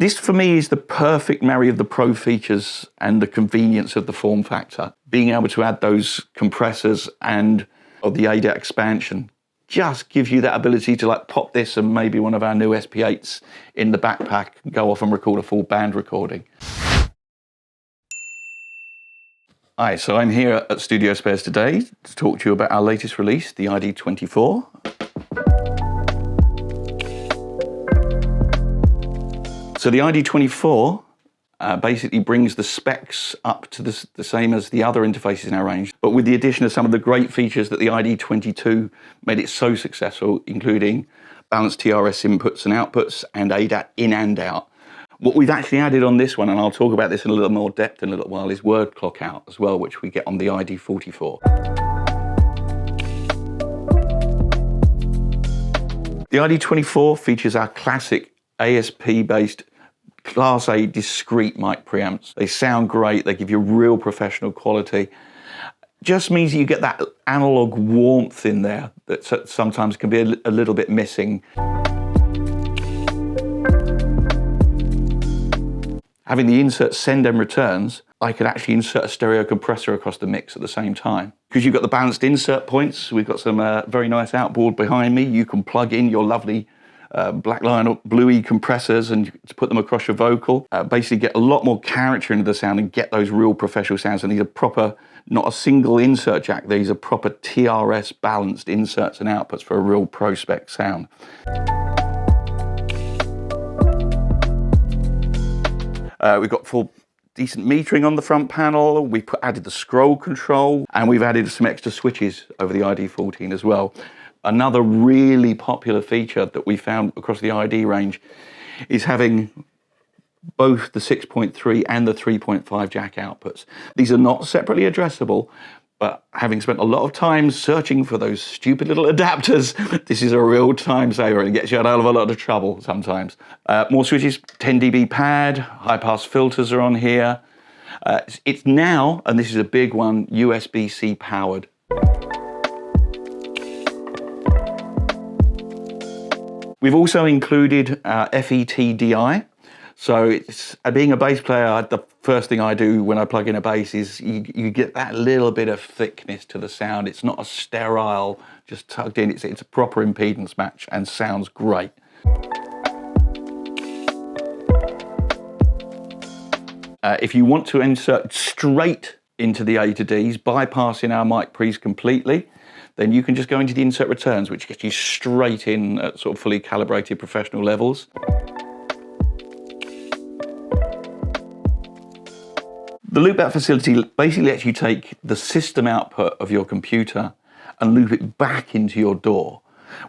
This for me is the perfect marry of the pro features and the convenience of the form factor. Being able to add those compressors and of the ADAT expansion just gives you that ability to like pop this and maybe one of our new SP8s in the backpack and go off and record a full band recording. Hi, so I'm here at Studiospares today to talk to you about our latest release, the iD24. So the iD24 basically brings the specs up to the same as the other interfaces in our range, but with the addition of some of the great features that the iD22 made it so successful, including balanced TRS inputs and outputs and ADAT in and out. What we've actually added on this one, and I'll talk about this in a little more depth in a little while, is word clock out as well, which we get on the iD44. The iD24 features our classic ASP-based Class A discrete mic preamps. They sound great, they give you real professional quality. Just means you get that analog warmth in there that sometimes can be a little bit missing. Having the insert send and returns, I could actually insert a stereo compressor across the mix at the same time. Because you've got the balanced insert points, we've got some very nice outboard behind me. You can plug in your lovely black line or bluey compressors and to put them across your vocal. Basically get a lot more character into the sound and get those real professional sounds. And these are proper, not a single insert jack, these are proper TRS balanced inserts and outputs for a real pro spec sound. We've got full decent metering on the front panel. We've added the ScrollControl, and we've added some extra switches over the iD14 as well. Another really popular feature that we found across the iD range is having both the 6.3 and the 3.5 jack outputs. These are not separately addressable, but having spent a lot of time searching for those stupid little adapters, this is a real time saver and it gets you out of a lot of trouble sometimes. More switches, 10 dB pad, high pass filters are on here. It's now, and this is a big one, USB-C powered. We've also included FET DI. So it's, being a bass player, the first thing I do when I plug in a bass is you get that little bit of thickness to the sound. It's not a sterile, just tugged in. It's a proper impedance match and sounds great. If you want to insert straight into the A to Ds, bypassing our mic pre's completely, then you can just go into the insert returns, which gets you straight in at sort of fully calibrated professional levels. The loopback facility basically lets you take the system output of your computer and loop it back into your DAW,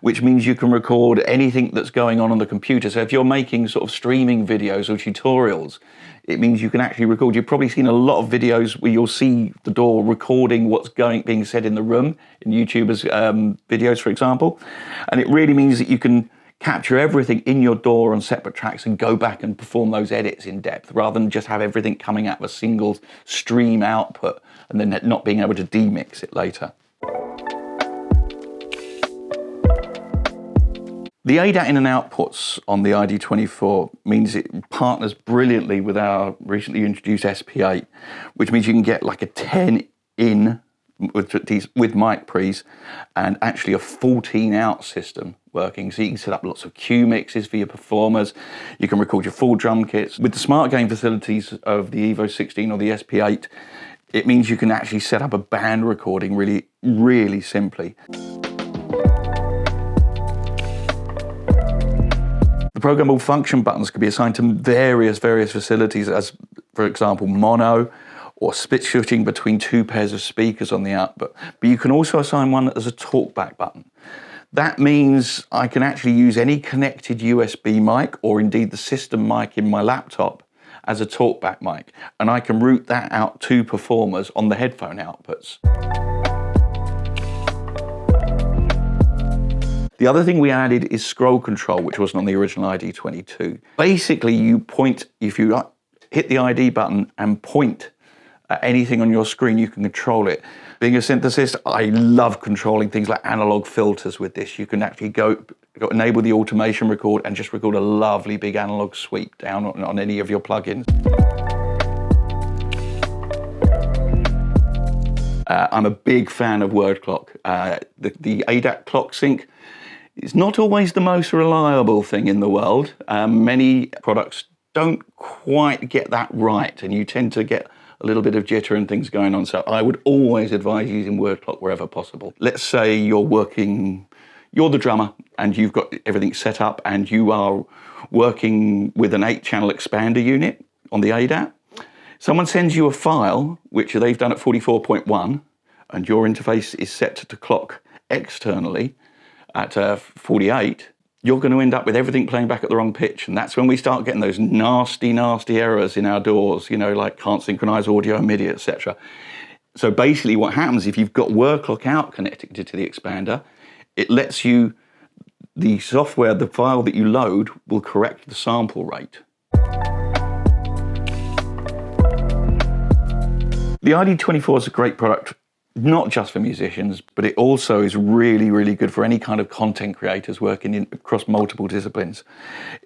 which means you can record anything that's going on the computer. So if you're making sort of streaming videos or tutorials, it means you can actually record. You've probably seen a lot of videos where you'll see the DAW recording what's being said in the room, in YouTubers' videos, for example. And it really means that you can capture everything in your DAW on separate tracks and go back and perform those edits in depth, rather than just have everything coming out of a single stream output and then not being able to demix it later. The ADAT in and outputs on the iD24 means it partners brilliantly with our recently introduced SP8, which means you can get like a 10 in with mic pre's and actually a 14 out system working. So you can set up lots of cue mixes for your performers. You can record your full drum kits. With the smart gain facilities of the Evo 16 or the SP8, it means you can actually set up a band recording really, really simply. The programmable function buttons can be assigned to various facilities, as for example mono or split switching between two pairs of speakers on the output. But you can also assign one as a talkback button. That means I can actually use any connected USB mic or indeed the system mic in my laptop as a talkback mic, and I can route that out to performers on the headphone outputs. The other thing we added is ScrollControl, which wasn't on the original iD22. Basically, you point, if you hit the ID button and point at anything on your screen, you can control it. Being a synthesist, I love controlling things like analog filters with this. You can actually go You've got to enable the automation record and just record a lovely big analog sweep down on any of your plugins. I'm a big fan of word clock. The ADAT clock sync is not always the most reliable thing in the world. Many products don't quite get that right, and you tend to get a little bit of jitter and things going on. So I would always advise using word clock wherever possible. Let's say you're the drummer and you've got everything set up and you are working with an 8-channel expander unit on the ADAT. Someone sends you a file, which they've done at 44.1, and your interface is set to clock externally at 48, you're going to end up with everything playing back at the wrong pitch. And that's when we start getting those nasty, nasty errors in our DAWs, like can't synchronize audio and MIDI, etc. So basically what happens if you've got word clock out connected to the expander, it lets you, the software, the file that you load will correct the sample rate. The iD24 is a great product, not just for musicians, but it also is really, really good for any kind of content creators working across multiple disciplines.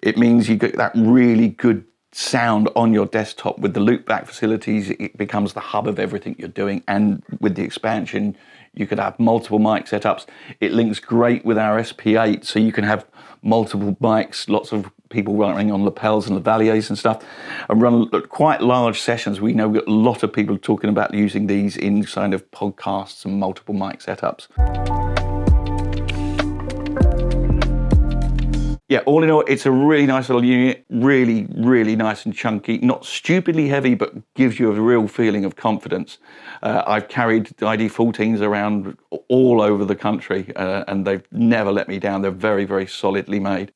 It means you get that really good sound on your desktop with the loopback facilities. It becomes the hub of everything you're doing, and with the expansion, you could have multiple mic setups. It links great with our SP8, so you can have multiple mics, lots of people running on lapels and lavaliers and stuff, and run quite large sessions. We know we've got a lot of people talking about using these in kind of podcasts and multiple mic setups. Yeah, all in all, it's a really nice little unit, really, really nice and chunky, not stupidly heavy, but gives you a real feeling of confidence. I've carried iD14s around all over the country, and they've never let me down. They're very, very solidly made.